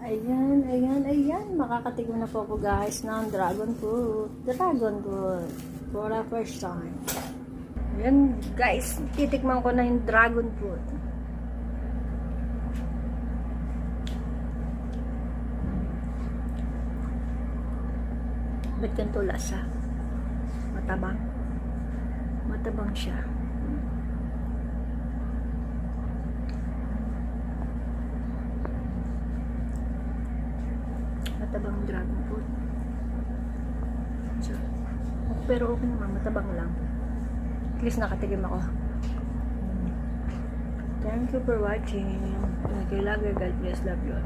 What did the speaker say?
Ayan, ayan, ayan. Makakatikim na po ako guys ng dragon fruit. Dragon fruit. For the first time. Ayan guys, titikman ko na yung dragon fruit. Ba't ganito lasa? Matabang. Matabang siya. Matabang dragon fruit. So, pero okay naman, matabang lang. At least nakatikim ako. Thank you for watching. Thank you, love you. God bless, love you.